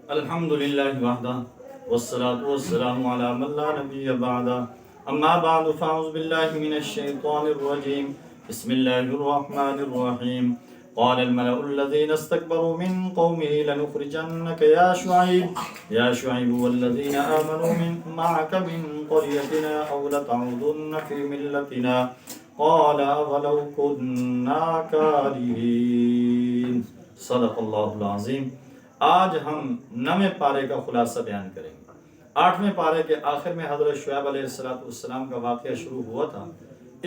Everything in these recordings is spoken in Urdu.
الحمد للہ وحدہ والصلاة والسلام علی من لا نبی بعدہ اما بعد فاعوذ باللہ من الشیطان الرجیم بسم اللہ الرحمن الرحیم قال الملأ الذين استكبروا من قومه لنخرجنك يا شعيب والذين آمنوا معك من قريتنا أو لتعودن في ملتنا قال ولو كنا كارهين صدق اللہ العظیم۔ آج ہم 9ویں پارے کا خلاصہ بیان کریں گے۔ 8ویں پارے کے آخر میں حضرت شعیب علیہ السلام کا واقعہ شروع ہوا تھا۔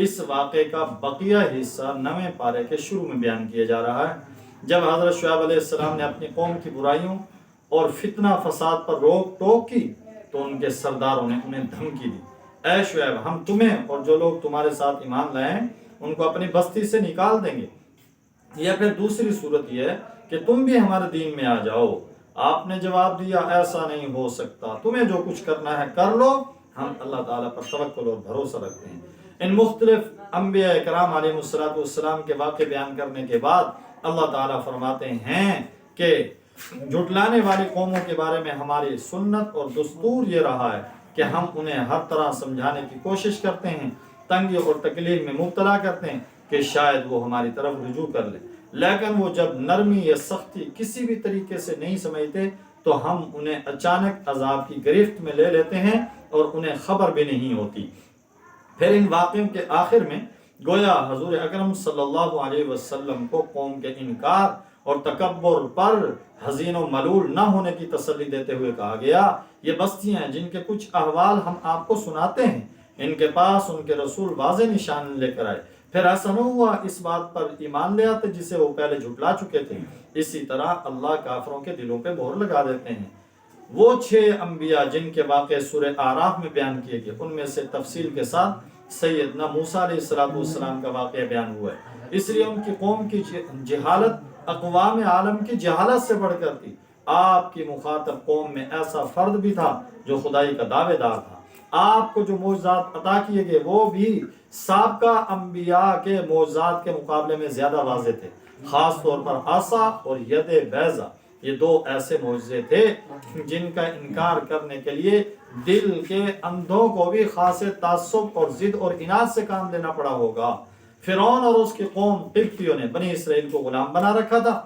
اس واقعے کا بقیہ حصہ 9ویں پارے کے شروع میں بیان کیا جا رہا ہے، جب حضرت شعیب علیہ السلام نے اپنی قوم کی برائیوں اور فتنہ فساد پر روک ٹوک کی تو ان کے سرداروں نے انہیں دھمکی دی، اے شعیب ہم تمہیں اور جو لوگ تمہارے ساتھ ایمان لائے ہیں ان کو اپنی بستی سے نکال دیں گے، یا پھر دوسری صورت یہ ہے کہ تم بھی ہمارے دین میں آ جاؤ۔ آپ نے جواب دیا ایسا نہیں ہو سکتا، تمہیں جو کچھ کرنا ہے کر لو، ہم اللہ تعالیٰ پر توکل اور بھروسہ رکھتے ہیں۔ ان مختلف انبیاء کرام علیہ السلام کے واقع بیان کرنے کے بعد اللہ تعالیٰ فرماتے ہیں کہ جھٹلانے والی قوموں کے بارے میں ہماری سنت اور دستور یہ رہا ہے کہ ہم انہیں ہر طرح سمجھانے کی کوشش کرتے ہیں، تنگی اور تکلیف میں مبتلا کرتے ہیں کہ شاید وہ ہماری طرف رجوع کر لیں، لیکن وہ جب نرمی یا سختی کسی بھی طریقے سے نہیں سمجھتے تو ہم انہیں اچانک عذاب کی گرفت میں لے لیتے ہیں اور انہیں خبر بھی نہیں ہوتی۔ پھر ان واقعوں کے آخر میں گویا حضور اکرم صلی اللہ علیہ وسلم کو قوم کے انکار اور تکبر پر حزین و ملول نہ ہونے کی تسلی دیتے ہوئے کہا گیا، یہ بستیاں ہیں جن کے کچھ احوال ہم آپ کو سناتے ہیں، ان کے پاس ان کے رسول واضح نشان لے کر آئے، پھر ایسا نہ ہوا اس بات پر ایمان لے آتے جسے وہ پہلے جھٹلا چکے تھے، اسی طرح اللہ کافروں کے دلوں پہ مہر لگا دیتے ہیں۔ وہ 6 انبیاء جن کے واقعے سورہ اعراف میں بیان کیے گئے، ان میں سے تفصیل کے ساتھ سیدنا موسیٰ علیہ السلام کا واقعہ بیان ہوا ہے، اس لیے ان کی قوم کی جہالت اقوام عالم کی جہالت سے بڑھ کر تھی۔ آپ کی مخاطب قوم میں ایسا فرد بھی تھا جو خدائی کا دعوے دار تھا، آپ کو جو معجزات عطا کیے گئے وہ بھی سابقہ انبیاء کے معجزات کے مقابلے میں زیادہ واضح تھے، خاص طور پر عصا اور ید بیضا، یہ 2 ایسے معجزے تھے جن کا انکار کرنے کے لیے دل کے اندھوں کو بھی خاص تعصب اور ضد اور اناد سے کام لینا پڑا ہوگا۔ فرعون اور اس کی قوم قبطیوں نے بنی اسرائیل کو غلام بنا رکھا تھا،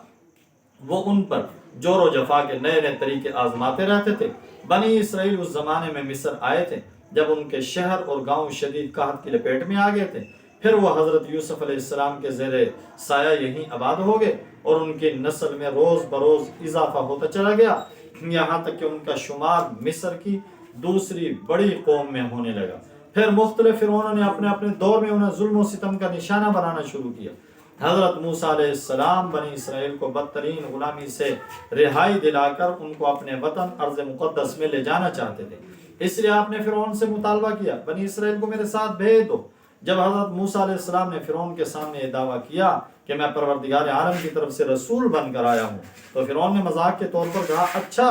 وہ ان پر جور و جفا کے نئے نئے طریقے آزماتے رہتے تھے۔ بنی اسرائیل اس زمانے میں مصر آئے تھے جب ان کے شہر اور گاؤں شدید قحط کی لپیٹ میں آ گئے تھے، پھر وہ حضرت یوسف علیہ السلام کے زیر سایہ یہیں آباد ہو گئے اور ان کی نسل میں روز بروز اضافہ ہوتا چلا گیا، یہاں تک کہ ان کا شمار مصر کی دوسری بڑی قوم میں ہونے لگا۔ پھر مختلف فرعونوں نے اپنے دور میں انہیں ظلم و ستم کا نشانہ بنانا شروع کیا۔ حضرت موسیٰ علیہ السلام بنی اسرائیل کو بدترین غلامی سے رہائی دلا کر ان کو اپنے وطن ارض مقدس میں لے جانا چاہتے تھے، اس لیے آپ نے فرعون سے مطالبہ کیا بنی اسرائیل کو میرے ساتھ بھیج دو۔ جب حضرت موسیٰ علیہ السلام نے فرعون کے سامنے یہ دعویٰ کیا کہ میں پروردگار عالم کی طرف سے رسول بن کر آیا ہوں، تو فرعون نے مذاق کے طور پر کہا اچھا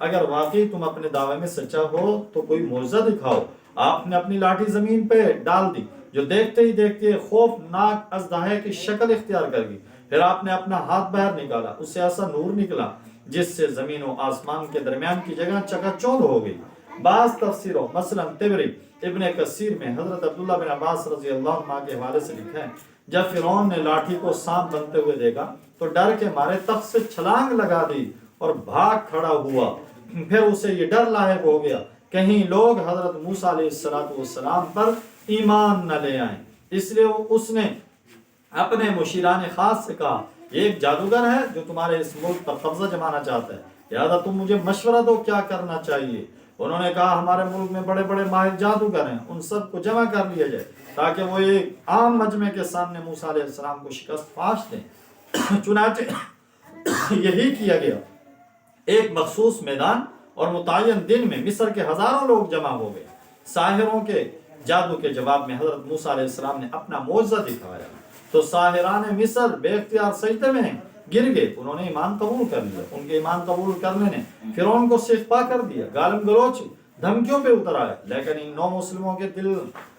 اگر واقعی تم اپنے دعوے میں سچا ہو تو کوئی معجزہ دکھاؤ۔ آپ نے اپنی لاٹھی زمین پہ ڈال دی جو دیکھتے ہی دیکھتے خوفناک اژدہے کی شکل اختیار کر گئی، پھر آپ نے اپنا ہاتھ باہر نکالا، اس سے ایسا نور نکلا جس سے زمین و آسمان کے درمیان کی جگہ چکا چوندھ ہو گئی۔ بعض تفسیروں مثلا طبری ابن کثیر میں حضرت عبداللہ بن عباس رضی اللہ عنہ کے حوالے سے لکھا ہے جب فرعون نے لاٹھی کو سانپ بنتے ہوئے دیکھا تو ڈر کے مارے تخت سے چھلانگ لگا دی اور بھاگ کھڑا ہوا، پھر اسے یہ ڈر لاحق ہو گیا کہیں لوگ حضرت موسیٰ علیہ السلام پر ایمان نہ لے آئیں، اس لیے اس نے اپنے مشیران خاص سے کہا یہ ایک جادوگر ہے جو تمہارے اس ملک پر قبضہ جمانا چاہتا ہے، لہذا تم مجھے مشورہ دو کیا کرنا چاہیے۔ انہوں نے کہا ہمارے ملک میں بڑے بڑے ماہر جادوگر ہیں، ان سب کو جمع کر لیا جائے تاکہ وہ ایک عام مجمع کے سامنے موسیٰ علیہ السلام کو شکست فاش دیں۔ چنانچہ یہی کیا گیا، ایک مخصوص میدان اور متعین دن میں مصر کے ہزاروں لوگ جمع ہو گئے۔ ساحروں کے جادو کے جواب میں حضرت موسیٰ علیہ السلام نے اپنا معجزہ دکھایا تو ساحران مصر بے اختیار سجدے میں گر گئے، انہوں نے ایمان قبول کر لیا۔ ان کے ایمان قبول کرنے نے فرعون کو سیخپا کر دیا، گالم گلوچ دھمکیوں پہ اتر آیا، لیکن ان 9 مسلموں کے دل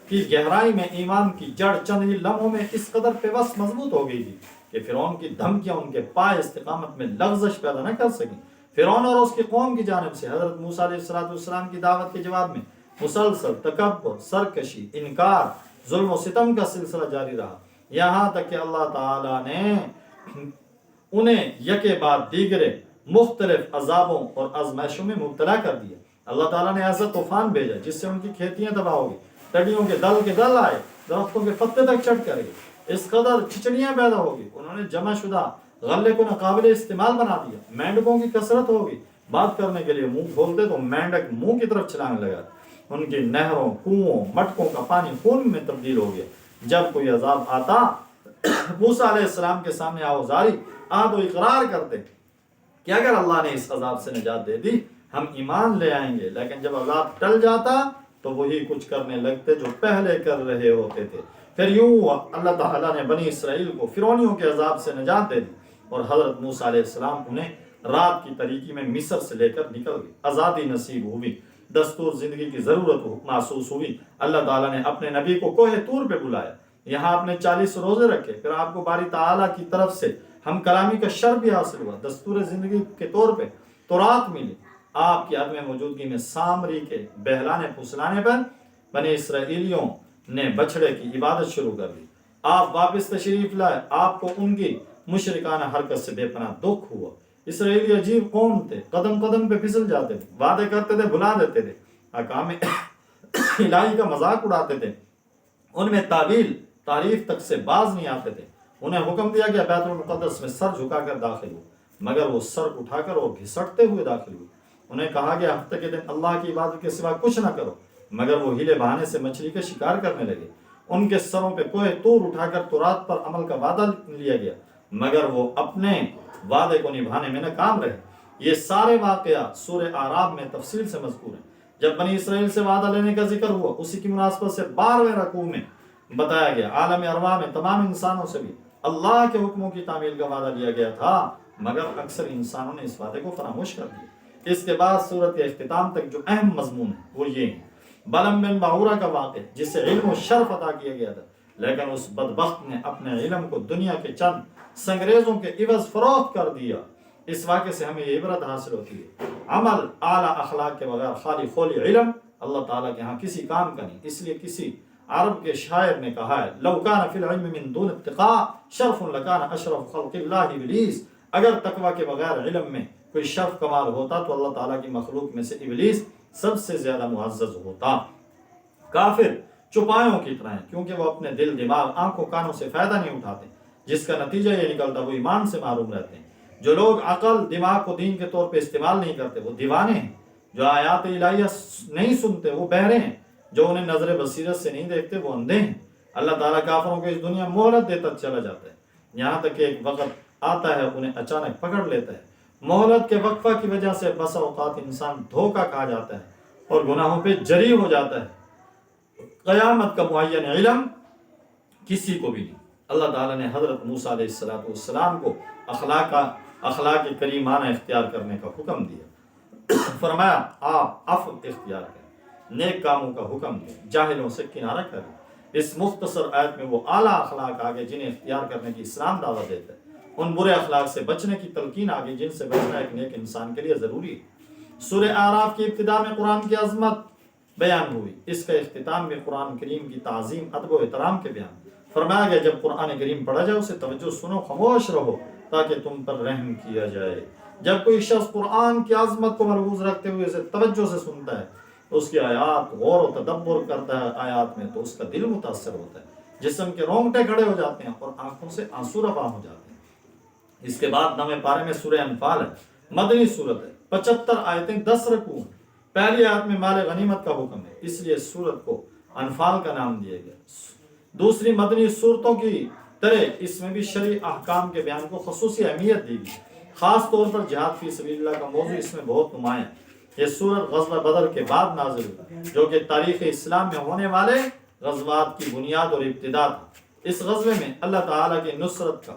کی گہرائی میں ایمان کی جڑ چند ہی لمحوں میں اس قدر پیوست مضبوط ہو گئی تھی کہ فرعون کی دھمکیاں ان کے پائے استقامت میں لغزش پیدا نہ کر سکیں۔ فرعون اور اس کی قوم کی جانب سے حضرت موسیٰ علیہ السلام کی دعوت کے جواب میں مسلسل تکبر، سرکشی، انکار، ظلم و ستم کا سلسلہ جاری رہا، یہاں تک کہ اللہ تعالیٰ نے انہیں یکے بعد دیگرے مختلف عذابوں اور آزمائشوں میں مبتلا کر دیا۔ اللہ تعالیٰ نے ایسا طوفان بھیجا جس سے ان کی کھیتیاں تباہ ہو گئی، ٹڈیوں کے دل آئے، درختوں کے پتے تک چڑھ کر گئے، اس قدر چچڑیاں پیدا ہو گئی، انہوں نے جمع شدہ غلے کو ناقابل استعمال بنا دیا، مینڈکوں کی کثرت ہو گئی، بات کرنے کے لیے منہ کھولتے تو مینڈک منہ کی طرف چلانے لگا، ان کی نہروں، کنووں، مٹکوں کا پانی خون میں تبدیل ہو گیا۔ جب کوئی عذاب آتا موسیٰ علیہ السلام کے سامنے آوازاری تو اقرار کرتے کہ اگر اللہ نے اس عذاب سے نجات دے دی ہم ایمان لے آئیں گے، لیکن جب عذاب ٹل جاتا تو وہی کچھ کرنے لگتے جو پہلے کر رہے ہوتے تھے۔ پھر یوں اللہ تعالیٰ نے بنی اسرائیل کو فرعونیوں کے عذاب سے نجات دے دی اور حضرت موسیٰ علیہ السلام انہیں رات کی تاریکی میں مصر سے لے کر نکل گئی، آزادی نصیب ہوئی، دستور زندگی کی ضرورت محسوس ہوئی۔ اللہ تعالیٰ نے اپنے نبی کو کوہ طور پہ بلایا، یہاں آپ نے 40 روزے رکھے، پھر آپ کو باری تعالیٰ کی طرف سے ہم کلامی کا شرف بھی حاصل ہوا، دستور زندگی کے طور پہ تورات ملی۔ آپ کی عدم موجودگی میں سامری کے بہلانے پھسلانے پر بنی اسرائیلیوں نے بچھڑے کی عبادت شروع کر دی۔ آپ واپس تشریف لائے، آپ کو ان کی مشرکانہ حرکت سے بے پناہ دکھ ہوا۔ اسرائیلی عجیب قوم تھے، قدم قدم پہ پھسل جاتے تھے، وعدے کرتے تھے بھلا دیتے تھے، احکام الہی کا مذاق اڑاتے تھے، ان میں تعویل تعریف تک سے باز نہیں آتے تھے۔ انہیں حکم دیا گیا بیت المقدس میں سر جھکا کر داخل ہو، مگر وہ سر اٹھا کر اور گھسٹتے ہوئے داخل ہوئے۔ انہیں کہا گیا ہفتے کے دن اللہ کی عبادت کے سوا کچھ نہ کرو، مگر وہ ہیلے بہانے سے مچھلی کا شکار کرنے لگے۔ ان کے سروں پہ کوہ طور اٹھا کر تورات پر عمل کا وعدہ لیا گیا، مگر وہ اپنے وعدے کو نبھانے میں ناکام رہے۔ یہ سارے واقعات سورہ اعراف میں تفصیل سے مذکور ہیں۔ جب بنی اسرائیل سے وعدہ لینے کا ذکر ہوا، اسی کی مناسبت سے 12ویں رکوع میں بتایا گیا عالم ارواح میں تمام انسانوں سے بھی اللہ کے حکموں کی تعمیل کا وعدہ لیا گیا تھا، مگر اکثر انسانوں نے اس وعدے کو فراموش کر دیا۔ اس کے بعد سورت کے اختتام تک جو اہم مضمون ہے وہ یہ ہے بلم بن باورا کا واقعہ، جس سے علم و شرف عطا کیا گیا تھا، لیکن اس بدبخت نے اپنے علم کو دنیا کے چند سنگریزوں کے عوض فروخت کر دیا۔ اس واقعے سے ہمیں یہ عبرت حاصل ہوتی ہے عمل اعلیٰ اخلاق کے بغیر خالی خولی علم اللہ تعالیٰ کے ہاں کسی کام کا نہیں۔ اس لیے کسی عرب کے شاعر نے کہا ہے لو کان فی العلم من دون اتقاء شرف لکان اشرف خلق اللہ ابلیس، اگر تقوی کے بغیر علم میں کوئی شرف کمال ہوتا تو اللہ تعالیٰ کی مخلوق میں سے ابلیس سب سے زیادہ معزز ہوتا۔ کافر چپایوں کی طرح ہیں، کیونکہ وہ اپنے دل، دماغ، آنکھوں، کانوں سے فائدہ نہیں اٹھاتے، جس کا نتیجہ یہ نکلتا وہ ایمان سے محروم رہتے ہیں۔ جو لوگ عقل، دماغ کو دین کے طور پہ استعمال نہیں کرتے وہ دیوانے ہیں۔ جو آیات الہیہ نہیں سنتے وہ بہرے ہیں۔ جو انہیں نظر بصیرت سے نہیں دیکھتے وہ اندھے ہیں۔ اللہ تعالیٰ کافروں کو اس دنیا میں مہلت دیتا چلا جاتا ہے، یہاں تک کہ ایک وقت آتا ہے انہیں اچانک پکڑ لیتا ہے۔ مہلت کے وقفہ کی وجہ سے بسا اوقات انسان دھوکہ کھا جاتا ہے اور گناہوں پہ جری ہو جاتا ہے۔ قیامت کا معین علم کسی کو بھی نہیں۔ اللہ تعالیٰ نے حضرت موسیٰ علیہ السلام کو اخلاق کریمانہ اختیار کرنے کا حکم دیا، فرمایا آپ عفو اختیار کریں، نیک کاموں کا حکم دیں، جاہلوں سے کنارہ کریں۔ اس مختصر آیت میں وہ اعلیٰ اخلاق آگے جنہیں اختیار کرنے کی اسلام دعوت دیتا ہے، ان برے اخلاق سے بچنے کی تلقین آگے جن سے بچنا ایک نیک انسان کے لیے ضروری ہے۔ سورہ اعراف کی ابتدا میں قرآن کی عظمت بیان ہوئی، اس کا اختتام میں قرآن کریم کی تعظیم، ادب و احترام کے بیان۔ فرمایا گیا جب قرآن کریم پڑھا جائے اسے توجہ سنو، خاموش رہو تاکہ تم پر رحم کیا جائے۔ جب کوئی شخص قرآن کی عظمت کو ملحوظ رکھتے ہوئے اسے توجہ سے سنتا ہے، اس کی آیات غور و تدبر کرتا ہے آیات میں، تو اس کا دل متاثر ہوتا ہے، جسم کے رونگٹے کھڑے ہو جاتے ہیں اور آنکھوں سے آنسو رواں ہو جاتے ہیں۔ اس کے بعد 9ویں پارے میں سورہ انفال ہے، مدنی سورت ہے، 75 آیتیں، 10 رکوع ہیں۔ پہلی آیت میں مال غنیمت کا حکم ہے، اس لیے سورت کو انفال کا نام دیا گیا۔ دوسری مدنی صورتوں کی طرح اس میں بھی شرعی احکام کے بیان کو خصوصی اہمیت دی گئی، خاص طور پر جہاد فی سبیل اللہ کا موضوع اس میں بہت نمایاں ہے۔ یہ سورت غزوہ بدر کے بعد نازل ہوئی، جو کہ تاریخ اسلام میں ہونے والے غزوات کی بنیاد اور ابتدا تھا۔ اس غزوے میں اللہ تعالیٰ کی نصرت کا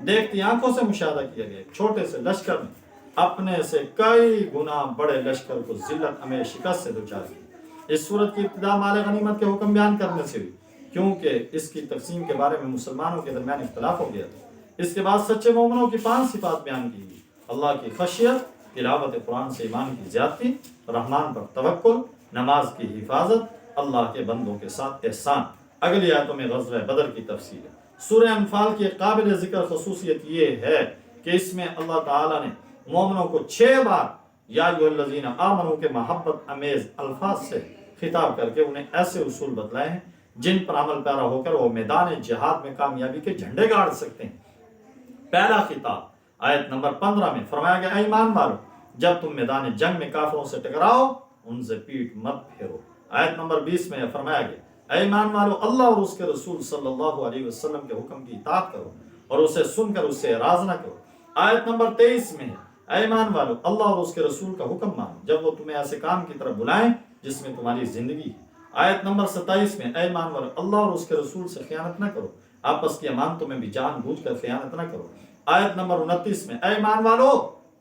دیکھتی آنکھوں سے مشاہدہ کیا گیا۔ چھوٹے سے لشکر میں اپنے سے کئی گنا بڑے لشکر کو ذلت ہمیں شکست سے دچار کی۔ اس سورت کی ابتدا مال غنیمت کے حکم بیان کرنے سے ہوئی، کیونکہ اس کی تقسیم کے بارے میں مسلمانوں کے درمیان اختلاف ہو گیا تھا۔ اس کے بعد سچے مومنوں کی 5 صفات بیان کی گئی: اللہ کی خشیت، تلاوت قرآن سے ایمان کی زیادتی، رحمان پر توکل، نماز کی حفاظت، اللہ کے بندوں کے ساتھ احسان۔ اگلی آیتوں میں غزوہ بدر کی تفصیل ہے۔ سورہ انفال کی قابل ذکر خصوصیت یہ ہے کہ اس میں اللہ تعالیٰ نے مومنوں کو 6 بار یا ایھا الذین آمنوا کے محبت امیز الفاظ سے خطاب کر کے انہیں ایسے اصول بتلائے ہیں جن پر عمل پیرا ہو کر وہ میدان جہاد میں کامیابی کے جھنڈے گاڑ سکتے ہیں۔ پہلا خطاب آیت نمبر 15 میں فرمایا گیا، اے ایمان والو جب تم میدان جنگ میں کافروں سے ٹکراؤ ان سے پیٹ مت پھیرو۔ آیت نمبر 20 میں فرمایا گیا، اے ایمان والو اللہ اور اس کے رسول صلی اللہ علیہ وسلم کے حکم کی اطاعت کرو اور اسے سن کر اس سے اعراض نہ کرو۔ آیت نمبر 23 میں اے ایمان والو اللہ اور اس کے رسول کا حکم مانو جب وہ تمہیں ایسے کام کی طرف بلائیں جس میں تمہاری زندگی ہے۔ آیت نمبر 27 میں اے ایمان والو اللہ اور اس کے رسول سے خیانت نہ کرو، آپس کی امانتوں میں بھی جان بوجھ کر خیانت نہ کرو۔ آیت نمبر 29 میں اے ایمان والو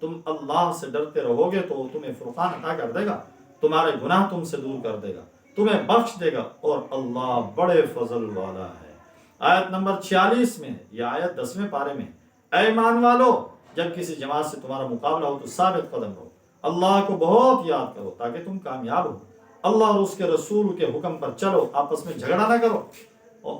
تم اللہ سے ڈرتے رہو گے تو وہ تمہیں فرقان عطا کر دے گا، تمہارے گناہ تم سے دور کر دے گا، تمہیں بخش دے گا اور اللہ بڑے فضل والا ہے۔ آیت نمبر 46 میں یہ آیت 10ویں پارے میں، اے ایمان والو جب کسی جماعت سے تمہارا مقابلہ ہو تو ثابت قدم رہو، اللہ کو بہت یاد کرو تاکہ تم کامیاب ہو، اللہ اور اس کے رسول کے حکم پر چلو، آپس میں جھگڑا نہ کرو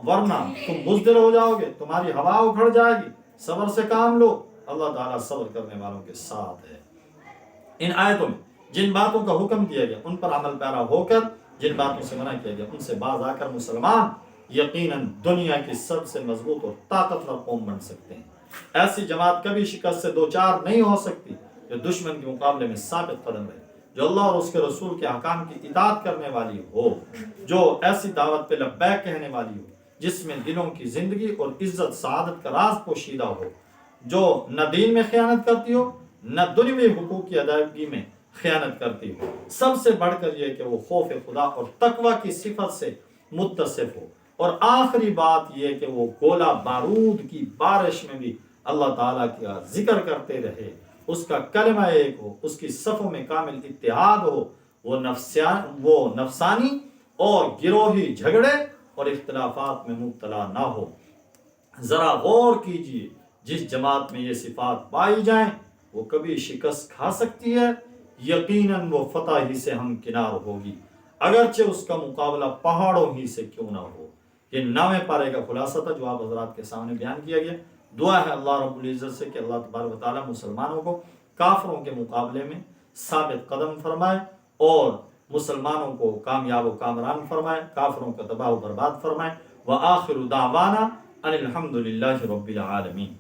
ورنہ تم بزدل ہو جاؤ گے، تمہاری ہوا اکھڑ جائے گی، صبر سے کام لو، اللہ تعالیٰ صبر کرنے والوں کے ساتھ ہے۔ ان آیتوں میں جن باتوں کا حکم دیا گیا ان پر عمل پیرا ہو کر جن باتوں سے منع کیا گیا ان سے باز آ کر مسلمان یقیناً دنیا کی سب سے مضبوط اور طاقتور قوم بن سکتے ہیں۔ ایسی جماعت کبھی شکست سے دوچار نہیں ہو سکتی جو دشمن کے مقابلے میں ثابت قدم رہے، جو اللہ اور اس کے رسول کے احکام کی اطاعت کرنے والی ہو، جو ایسی دعوت پہ لبیک کہنے والی ہو جس میں دلوں کی زندگی اور عزت سعادت کا راز پوشیدہ ہو، جو نہ دین میں خیانت کرتی ہو نہ دنیوی حقوق کی ادائیگی میں خیانت کرتی ہو، سب سے بڑھ کر یہ کہ وہ خوف خدا اور تقوی کی صفت سے متصف ہو، اور آخری بات یہ کہ وہ گولہ بارود کی بارش میں بھی اللہ تعالیٰ کا ذکر کرتے رہے، اس کا کلمہ ایک ہو، اس کی صفوں میں کامل اتحاد ہو، وہ نفسانی اور گروہی جھگڑے اور اختلافات میں مبتلا نہ ہو۔ ذرا غور کیجئے، جس جماعت میں یہ صفات پائی جائیں وہ کبھی شکست کھا سکتی ہے، یقیناً وہ فتح ہی سے ہمکنار ہوگی، اگرچہ اس کا مقابلہ پہاڑوں ہی سے کیوں نہ ہو۔ یہ 9ویں پارے کا خلاصہ تھا جو آپ حضرات کے سامنے بیان کیا گیا۔ دعا ہے اللہ رب العزت سے کہ اللہ تبارک و تعالیٰ مسلمانوں کو کافروں کے مقابلے میں ثابت قدم فرمائے اور مسلمانوں کو کامیاب و کامران فرمائے، کافروں کا تباہ و برباد فرمائے۔ وآخر دعوانا ان الحمد للہ رب العالمین۔